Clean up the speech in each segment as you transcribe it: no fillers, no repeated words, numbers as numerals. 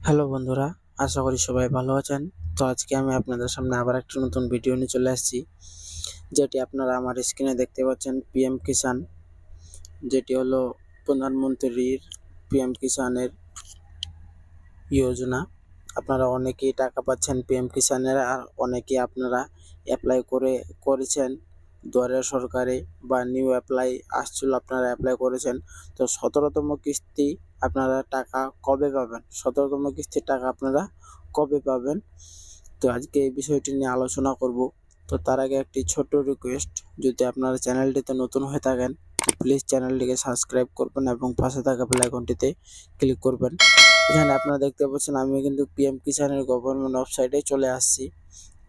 Hello বন্ধুরা, আশা করি সবাই ভালো আছেন। তো আজকে আমি আপনাদের সামনে আবার একটি নতুন ভিডিও নিয়ে চলে আসছি, যেটি আপনারা আমার স্ক্রিনে দেখতে পাচ্ছেন। পিএম কিষাণ, যেটি হলো প্রধানমন্ত্রীর পিএম কিষাণের যোজনা। আপনারা অনেকেই টাকা পাচ্ছেন পিএম কিষাণের, আর অনেকেই আপনারা অ্যাপ্লাই করেছেন দুয়ারে সরকারে বা নিউ অ্যাপ্লাই আসছিল, আপনারা অ্যাপ্লাই করেছেন। তো 17তম কিস্তি আপনারা টাকা কবে পাবেন? 17তম কিস্তির টাকা আপনারা কবে পাবেন? তো আজকে এই বিষয়টি নিয়ে আলোচনা করব। তো তার আগে একটি ছোট্ট রিকোয়েস্ট, যদি আপনারা চ্যানেলটিতে নতুন হয়ে থাকেন তো প্লিজ চ্যানেলটিকে সাবস্ক্রাইব করবেন এবং পাশে থাকা বেল আইকনটিতে ক্লিক করবেন। এখানে আপনারা দেখতে পাচ্ছেন আমি কিন্তু পিএম কিষাণের গভর্নমেন্ট ওয়েবসাইটে চলে আসছি।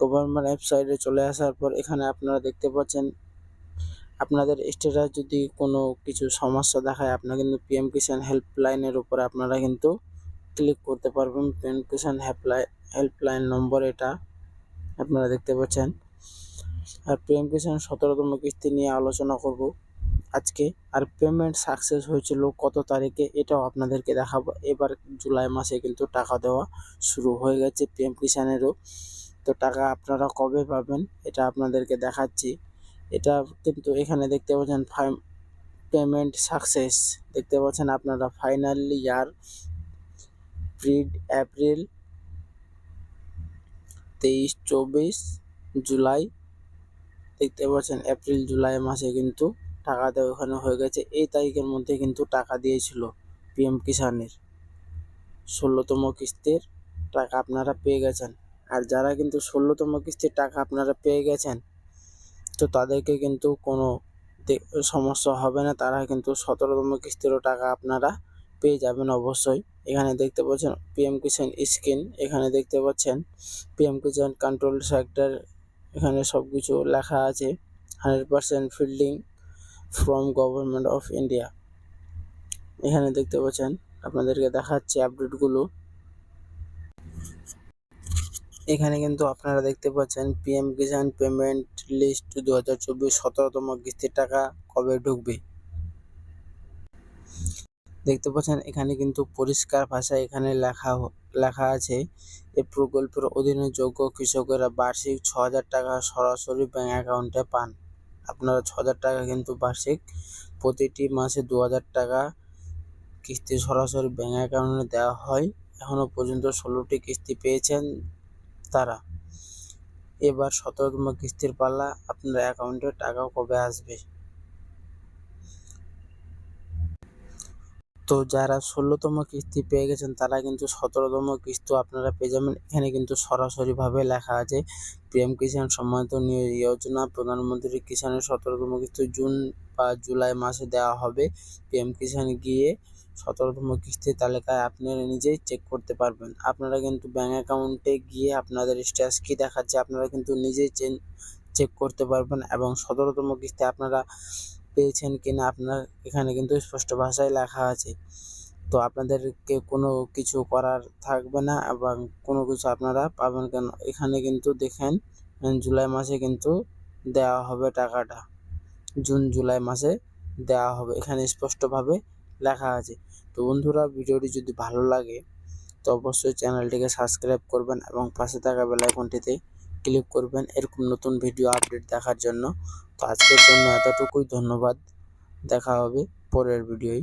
গভর্নমেন্ট ওয়েবসাইটে চলে আসার পর এখানে আপনারা দেখতে পাচ্ছেন আপনাদের স্ট্যাটাস যদি কোনো কিছু সমস্যা দেখায়, আপনারা কিন্তু পিএম কিষাণ হেল্পলাইনের উপরে আপনারা কিন্তু ক্লিক করতে পারবেন। পিএম কিষাণ হেল্পলাইন নম্বর এটা আপনারা দেখতে পাচ্ছেন। আর পিএম কিষাণ 17তম কিস্তি নিয়ে আলোচনা করব আজকে। আর পেমেন্ট সাকসেস হয়েছিল কত তারিখে এটাও আপনাদেরকে দেখাবো। এবার জুলাই মাসে কিন্তু টাকা দেওয়া শুরু হয়ে গেছে পিএম কিষাণেরও। তো টাকা আপনারা কবে পাবেন এটা আপনাদেরকে দেখাচ্ছি। এটা কিন্তু এখানে দেখতে পাচ্ছেন পেমেন্ট সাকসেস দেখতে পাচ্ছেন আপনারা। ফাইনালি ইয়ার প্রিড এপ্রিল 23-24 জুলাই দেখতে পাচ্ছেন। এপ্রিল জুলাই মাসে কিন্তু টাকা দেওয়া ওখানে হয়ে গেছে। এই তারিখের মধ্যে কিন্তু টাকা দিয়েছিল পিএম কিষাণের 16তম কিস্তির টাকা আপনারা পেয়ে গেছেন। আর যারা কিন্তু 16তম কিস্তির টাকা আপনারা পেয়ে গেছেন, তো তাদেরকে কিন্তু কোনো সমস্যা হবে না। তারা কিন্তু 17তম কিস্তিরও টাকা আপনারা পেয়ে যাবেন অবশ্যই। এখানে দেখতে পাচ্ছেন পিএম কিষাণ স্কিম, এখানে দেখতে পাচ্ছেন পিএম কিষাণ কন্ট্রোল সেক্টর, এখানে সব কিছু লেখা আছে। 100% fielding from government of India. এখানে দেখতে পাচ্ছেন আপনাদেরকে দেখাচ্ছে আপডেটগুলো। এখানে কিন্তু আপনারা দেখতে পাচ্ছেন পিএম কিষাণ পেমেন্ট লিস্ট 2024 17তম কিস্তির টাকা কবে ঢুকবে দেখতে পাচ্ছেন। এখানে কিন্তু পরিষ্কার ভাষায় এখানে লেখা আছে, এই প্রকল্পের অধীনে যোগ্য কৃষকেরা বার্ষিক 6,000 টাকা সরাসরি ব্যাংক অ্যাকাউন্টে পান। আপনারা 6,000 টাকা কিন্তু বার্ষিক, প্রতিটি মাসে 2,000 টাকা কিস্তি সরাসরি ব্যাংক অ্যাকাউন্টে দেওয়া হয়। এখনো পর্যন্ত 16টি কিস্তি পেয়েছেন তারা। এবার 17তম কিস্তির পাল্লা, আপনার অ্যাকাউন্টে টাকা কবে আসবে? তো যারা 16তম কিস্তি পেয়ে গেছেন তারা কিন্তু 17তম কিস্তি আপনারা পেয়ে যাবেন। এখানে কিন্তু সরাসরিভাবে লেখা আছে পিএম কিষাণ সম্মানিত যোজনা, প্রধানমন্ত্রী কিষাণের 17তম কিস্তি জুন বা জুলাই মাসে দেওয়া হবে। পিএম কিষাণ গিয়ে 17তম কিস্তির তালিকায় আপনারা নিজেই চেক করতে পারবেন। আপনারা কিন্তু ব্যাংক অ্যাকাউন্টে গিয়ে আপনাদের স্ট্যাটাস কী দেখাচ্ছে আপনারা কিন্তু নিজেই চেক করতে পারবেন, এবং 17তম কিস্তি আপনারা পেয়েছেন কিনা আপনার এখানে কিন্তু স্পষ্ট ভাষায় লেখা আছে। তো আপনাদেরকে কোনো কিছু করার থাকবে না এবং কোনো কিছু আপনারা পাবেন কেন। এখানে কিন্তু দেখেন জুলাই মাসে কিন্তু দেওয়া হবে টাকাটা, জুন জুলাই মাসে দেওয়া হবে, এখানে স্পষ্টভাবে লেখা আছে। তো বন্ধুরা, ভিডিওটি যদি ভালো লাগে তো অবশ্যই চ্যানেলটিকে সাবস্ক্রাইব করবেন এবং পাশে থাকা বেল আইকনটিতে ক্লিক করবেন এরকম নতুন ভিডিও আপডেট দেখার জন্য। তো আজকের জন্য এতটুকুই, ধন্যবাদ। দেখা হবে পরের ভিডিওয়।